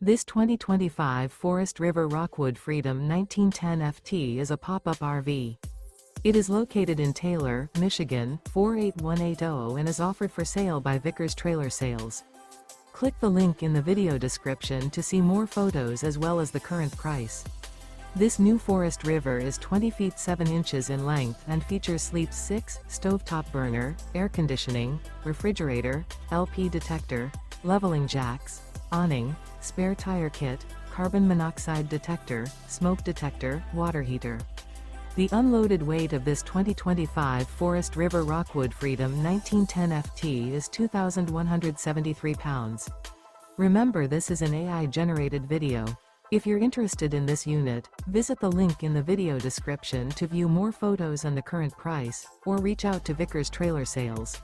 This 2025 Forest River Rockwood Freedom 1910 FT is a pop-up RV. It is located in Taylor, Michigan, 48180 and is offered for sale by Vickers Trailer Sales. Click the link in the video description to see more photos as well as the current price. This new Forest River is 20 feet 7 inches in length and features sleep 6, stovetop burner, air conditioning, refrigerator, LP detector, leveling jacks, awning, spare tire kit, carbon monoxide detector, smoke detector, water heater. The unloaded weight of this 2025 Forest River Rockwood Freedom 1910 FT is 2,173 pounds. Remember, this is an AI-generated video. If you're interested in this unit, visit the link in the video description to view more photos and the current price, or reach out to Vickers Trailer Sales.